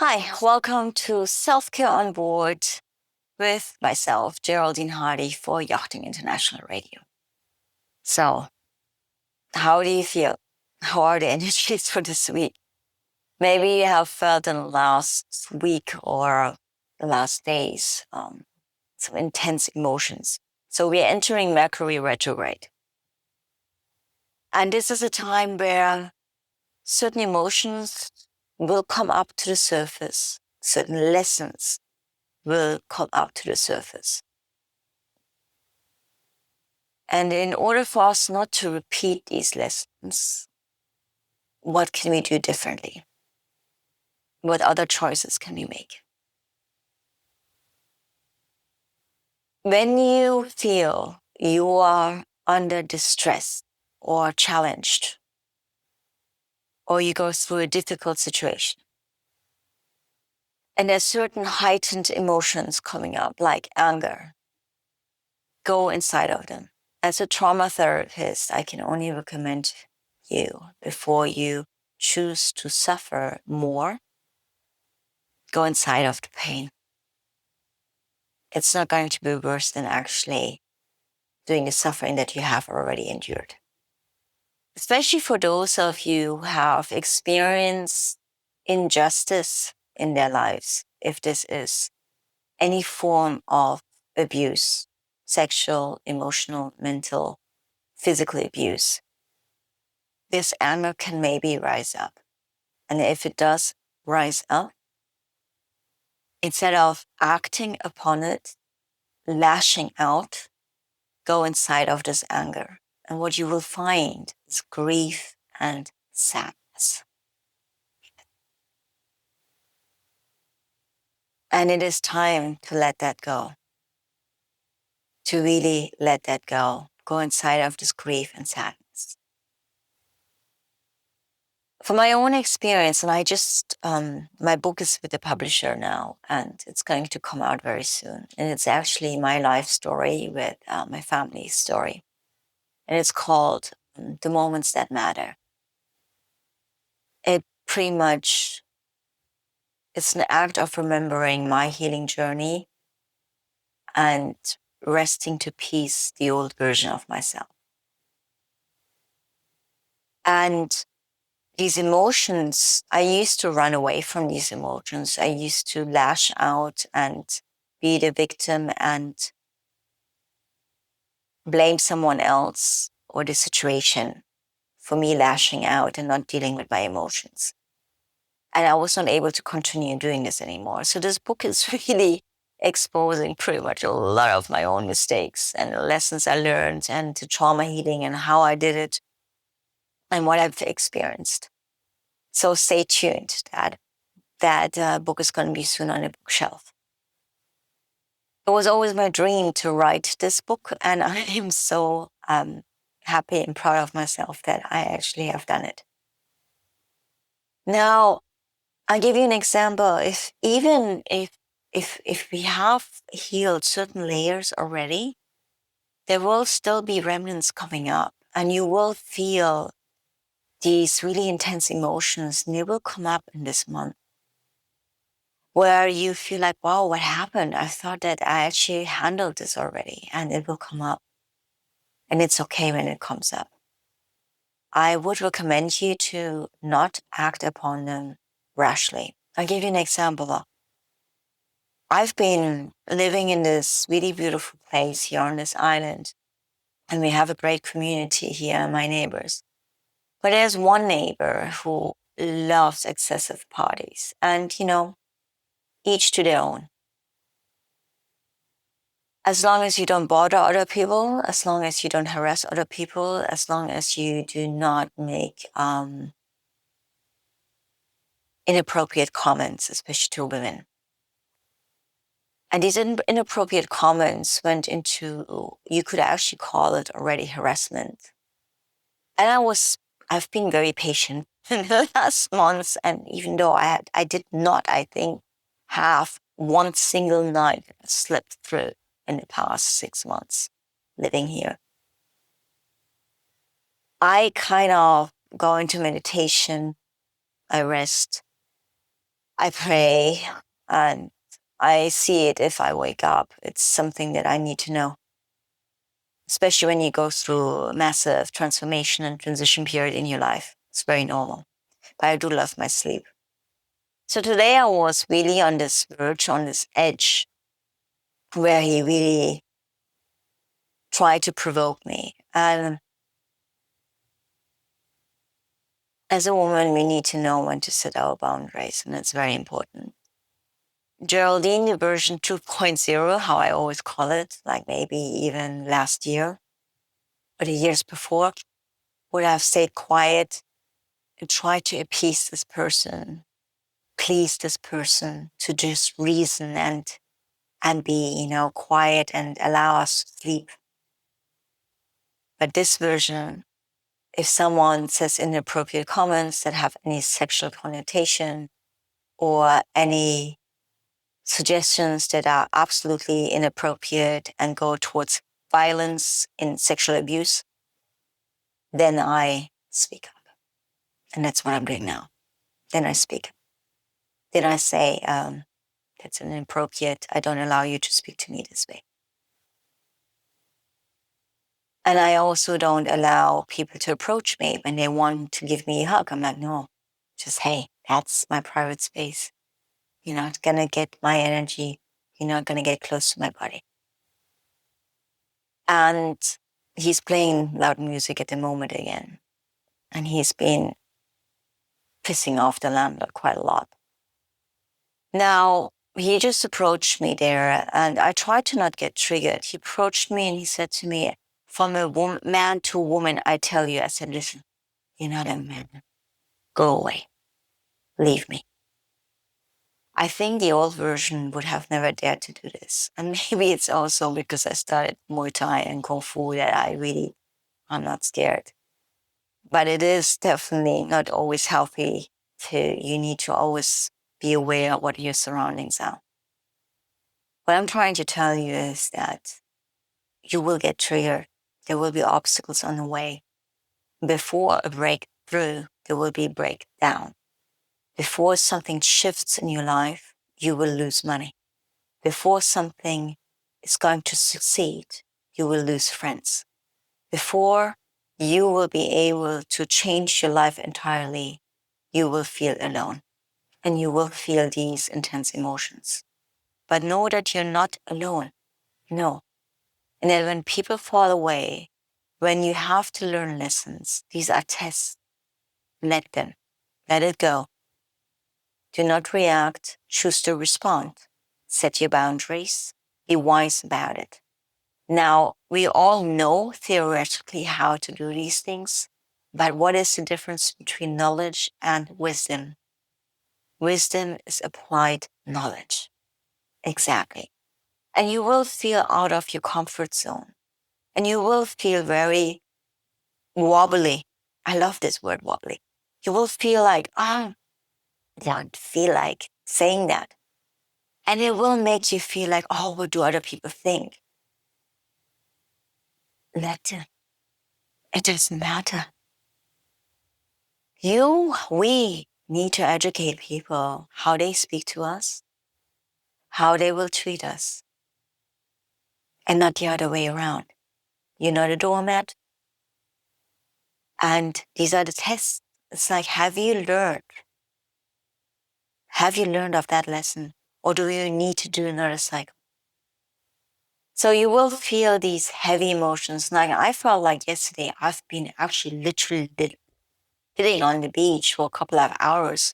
Hi, welcome to Self-Care on Board with myself, Geraldine Hardy for Yachting International Radio. So, how do you feel? How are the energies for this week? Maybe you have felt in the last week or the last days some intense emotions. So we are entering Mercury Retrograde. And this is a time where certain emotions will come up to the surface, certain lessons will come up to the surface. And in order for us not to repeat these lessons, what can we do differently? What other choices can we make? When you feel you are under distress or challenged, or you go through a difficult situation, and there's certain heightened emotions coming up, like anger, go inside of them. As a trauma therapist, I can only recommend you, before you choose to suffer more, go inside of the pain. It's not going to be worse than actually doing the suffering that you have already endured. Especially for those of you who have experienced injustice in their lives, if this is any form of abuse, sexual, emotional, mental, physical abuse, this anger can maybe rise up. And if it does rise up, instead of acting upon it, lashing out, go inside of this anger. And what you will find is grief and sadness. And it is time to let that go. To really let that go. Go inside of this grief and sadness. From my own experience, and my book is with the publisher now, and it's going to come out very soon. And it's actually my life story with my family story. And it's called The Moments That Matter. It pretty much, it's an act of remembering my healing journey and resting to peace the old version of myself. And these emotions, I used to run away from these emotions. I used to lash out and be the victim and blame someone else or the situation for me lashing out and not dealing with my emotions. And I was not able to continue doing this anymore. So this book is really exposing pretty much a lot of my own mistakes and the lessons I learned and the trauma healing and how I did it and what I've experienced. So stay tuned. That book is going to be soon on the bookshelf. It was always my dream to write this book, and I am so happy and proud of myself that I actually have done it. Now, I'll give you an example. If we have healed certain layers already, there will still be remnants coming up, and you will feel these really intense emotions, and they will come up in this month, where you feel like, wow, what happened? I thought that I actually handled this already, and it will come up. And it's okay when it comes up. I would recommend you to not act upon them rashly. I'll give you an example. I've been living in this really beautiful place here on this island, and we have a great community here, my neighbors. But there's one neighbor who loves excessive parties, and each to their own. As long as you don't bother other people, as long as you don't harass other people, as long as you do not make inappropriate comments, especially to women. And these inappropriate comments went into, you could actually call it already harassment. And I've been very patient in the last months. And even though I did not, I think, have one single night slipped through in the past 6 months living here, I kind of go into meditation. I rest. I pray and I see it if I wake up. It's something that I need to know, especially when you go through a massive transformation and transition period in your life. It's very normal. But I do love my sleep. So today I was really on this verge, on this edge, where he really tried to provoke me. And as a woman, we need to know when to set our boundaries, and it's very important. Geraldine version 2.0, how I always call it, like maybe even last year or the years before, would have stayed quiet and tried to appease this person, please this person, to just reason and be, quiet and allow us to sleep. But this version, if someone says inappropriate comments that have any sexual connotation or any suggestions that are absolutely inappropriate and go towards violence in sexual abuse, then I speak up. And that's what I'm doing now. Then I speak. Then I say, that's inappropriate. I don't allow you to speak to me this way. And I also don't allow people to approach me when they want to give me a hug. I'm like, no, just, hey, that's my private space. You're not going to get my energy. You're not going to get close to my body. And he's playing loud music at the moment again. And he's been pissing off the landlord quite a lot. Now, he just approached me there and I tried to not get triggered. He approached me and he said to me, from a man to a woman, I tell you, I said, listen, you're not a man. Go away. Leave me. I think the old version would have never dared to do this. And maybe it's also because I started Muay Thai and Kung Fu that I'm not scared. But it is definitely not always healthy you need to always be aware of what your surroundings are. What I'm trying to tell you is that you will get triggered. There will be obstacles on the way. Before a breakthrough, there will be a breakdown. Before something shifts in your life, you will lose money. Before something is going to succeed, you will lose friends. Before you will be able to change your life entirely, you will feel alone and you will feel these intense emotions. But know that you're not alone. No. And that when people fall away, when you have to learn lessons, these are tests. Let them. Let it go. Do not react. Choose to respond. Set your boundaries. Be wise about it. Now, we all know theoretically how to do these things, but what is the difference between knowledge and wisdom? Wisdom is applied knowledge. Exactly. And you will feel out of your comfort zone. And you will feel very wobbly. I love this word, wobbly. You will feel like, I don't feel like saying that. And it will make you feel like, oh, what do other people think? Let them. It doesn't matter. We need to educate people how they speak to us, how they will treat us, and not the other way around. You're not a doormat. And these are the tests. It's like, have you learned? Have you learned of that lesson? Or do you need to do another cycle? So you will feel these heavy emotions. Like I felt like yesterday, I've been actually literally sitting on the beach for a couple of hours,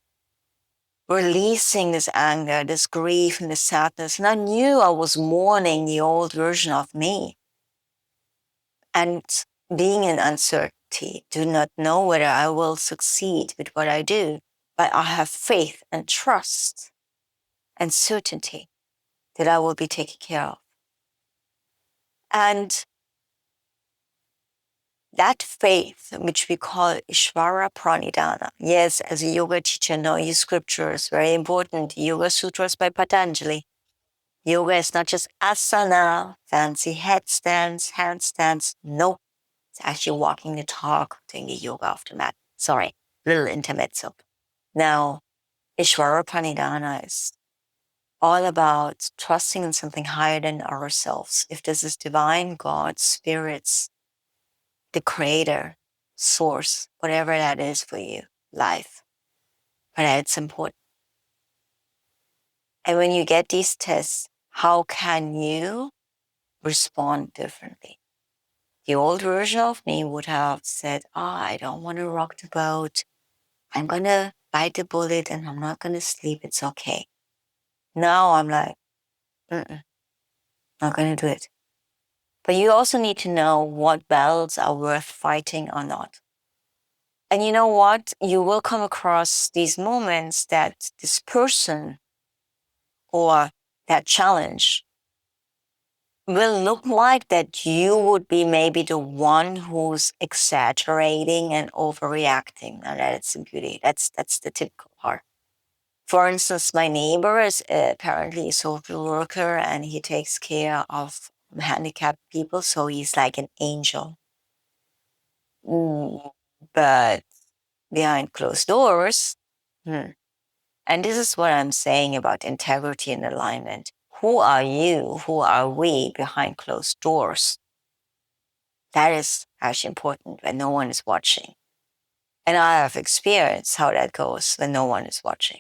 releasing this anger, this grief, and this sadness. And I knew I was mourning the old version of me. And being in uncertainty, do not know whether I will succeed with what I do, but I have faith and trust and certainty that I will be taken care of. And that faith, which we call Ishvara Pranidhana. Yes, as a yoga teacher, know your scriptures, very important. Yoga Sutras by Patanjali. Yoga is not just asana, fancy headstands, handstands. No, it's actually walking the talk, doing the yoga off the mat. Sorry, little intermezzo. Now, Ishvara Pranidhana is all about trusting in something higher than ourselves. If this is divine, God, spirits, the creator, source, whatever that is for you, life. But it's important. And when you get these tests, how can you respond differently? The old version of me would have said, I don't want to rock the boat. I'm going to bite the bullet and I'm not going to sleep. It's okay. Now I'm like, not going to do it. But you also need to know what battles are worth fighting or not. And you know what? You will come across these moments that this person or that challenge will look like that you would be maybe the one who's exaggerating and overreacting. And that's the beauty. That's the typical part. For instance, my neighbor is apparently a social worker and he takes care of handicapped people. So he's like an angel. But behind closed doors, and this is what I'm saying about integrity and alignment. Who are you? Who are we behind closed doors? That is actually important when no one is watching. And I have experienced how that goes when no one is watching.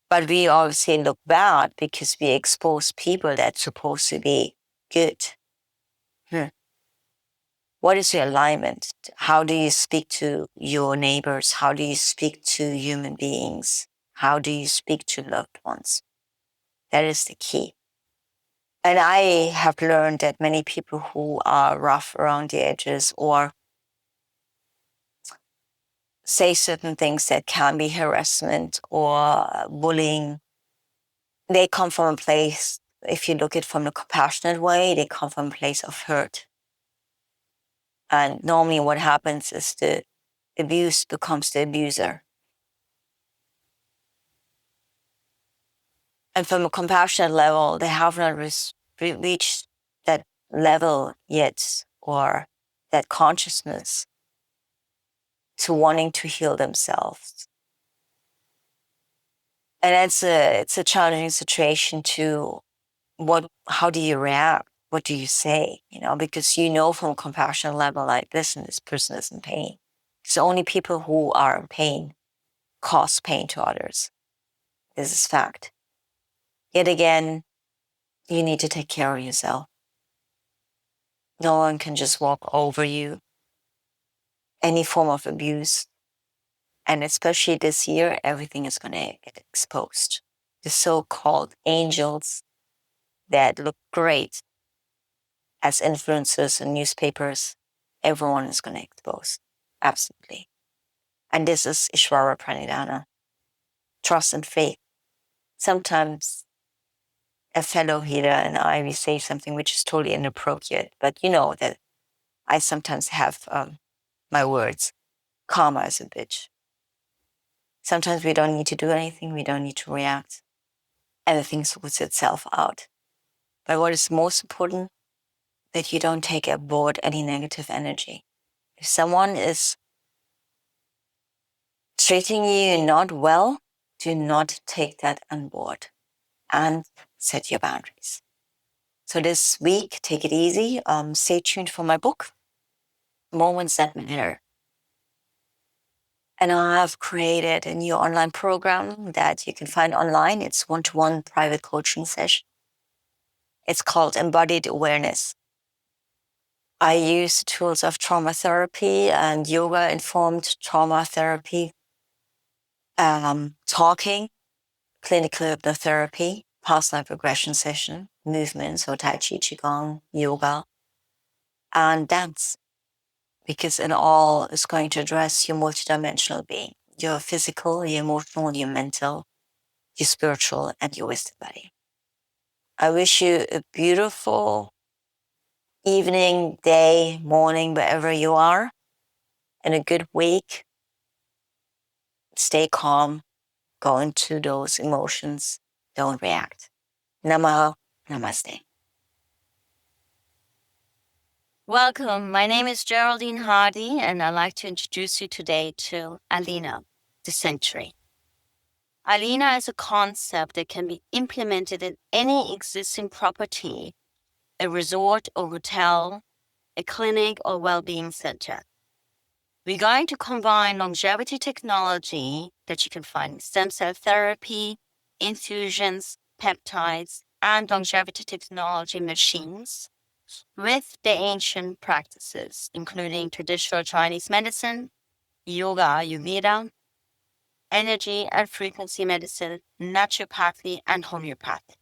But we obviously look bad because we expose people that's supposed to be good. What is your alignment? How do you speak to your neighbors? How do you speak to human beings? How do you speak to loved ones? That is the key. And I have learned that many people who are rough around the edges or say certain things that can be harassment or bullying, they come from a place, if you look at it from the compassionate way, they come from a place of hurt. And normally what happens is the abuse becomes the abuser. And from a compassionate level, they have not reached that level yet, or that consciousness to wanting to heal themselves. And it's a challenging situation to how do you react? What do you say? Because from a compassionate level, like, listen, this person is in pain. It's only people who are in pain cause pain to others. This is fact. Yet again, you need to take care of yourself. No one can just walk over you. Any form of abuse, and especially this year, everything is going to get exposed. The so-called angels that look great as influencers in newspapers, everyone is going to expose. Absolutely. And this is Ishvara Pranidhana. Trust and faith. Sometimes a fellow healer and I, we say something which is totally inappropriate, but you know that I sometimes have my words. Karma is a bitch. Sometimes we don't need to do anything. We don't need to react. Everything sorts itself out. But what is most important, that you don't take aboard any negative energy. If someone is treating you not well, do not take that on board and set your boundaries. So this week, take it easy. Stay tuned for my book, Moments That Matter. And I have created a new online program that you can find online. It's one-to-one private coaching session. It's called Embodied Awareness. I use the tools of trauma therapy and yoga-informed trauma therapy, talking, clinical hypnotherapy, past life regression session, movement, so Tai Chi, Qigong, yoga, and dance. Because in all, it's going to address your multidimensional being, your physical, your emotional, your mental, your spiritual, and your wisdom body. I wish you a beautiful evening, day, morning, wherever you are, and a good week. Stay calm, go into those emotions, don't react. Namaha, namaste. Welcome, my name is Geraldine Hardy, and I'd like to introduce you today to Alina, the Century. Alina is a concept that can be implemented in any existing property, a resort or hotel, a clinic or well-being center. We're going to combine longevity technology that you can find in stem cell therapy, infusions, peptides, and longevity technology machines with the ancient practices, including traditional Chinese medicine, yoga, Ayurveda, energy and frequency medicine, naturopathy, and homeopathy.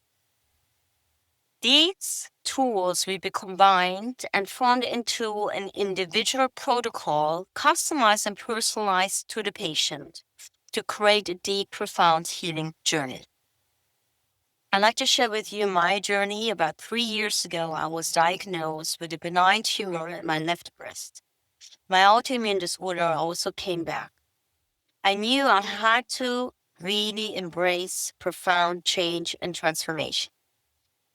These tools will be combined and formed into an individual protocol, customized and personalized to the patient to create a deep, profound healing journey. I'd like to share with you my journey. About 3 years ago, I was diagnosed with a benign tumor in my left breast. My autoimmune disorder also came back. I knew I had to really embrace profound change and transformation.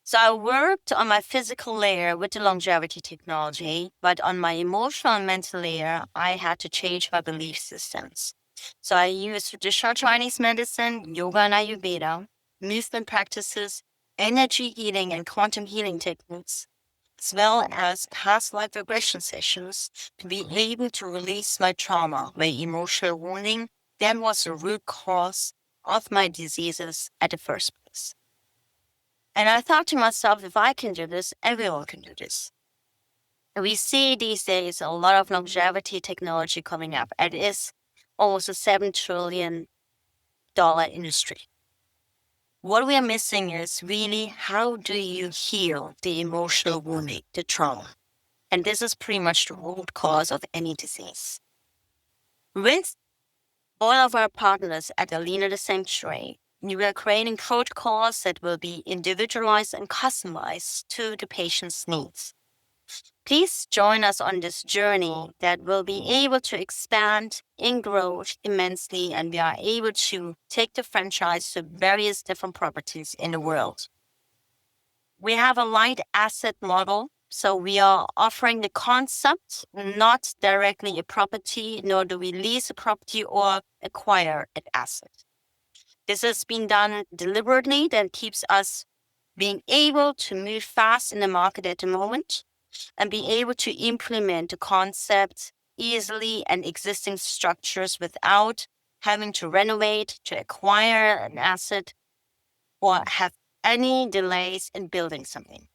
So I worked on my physical layer with the longevity technology, but on my emotional and mental layer, I had to change my belief systems. So I used traditional Chinese medicine, yoga and Ayurveda, movement practices, energy healing and quantum healing techniques, as well as past life regression sessions to be able to release my trauma, my emotional wounding that was the root cause of my diseases at the first place. And I thought to myself, if I can do this, everyone can do this. And we see these days a lot of longevity technology coming up. It is almost a $7 trillion industry. What we are missing is really, how do you heal the emotional wounding, the trauma? And this is pretty much the root cause of any disease. With all of our partners at Alina the Sanctuary, we are creating protocols that will be individualized and customized to the patient's needs. Please join us on this journey that will be able to expand and grow immensely, and we are able to take the franchise to various different properties in the world. We have a light asset model, so we are offering the concept, not directly a property, nor do we lease a property or acquire an asset. This has been done deliberately. That keeps us being able to move fast in the market at the moment and be able to implement the concept easily and existing structures without having to renovate, to acquire an asset, or have any delays in building something.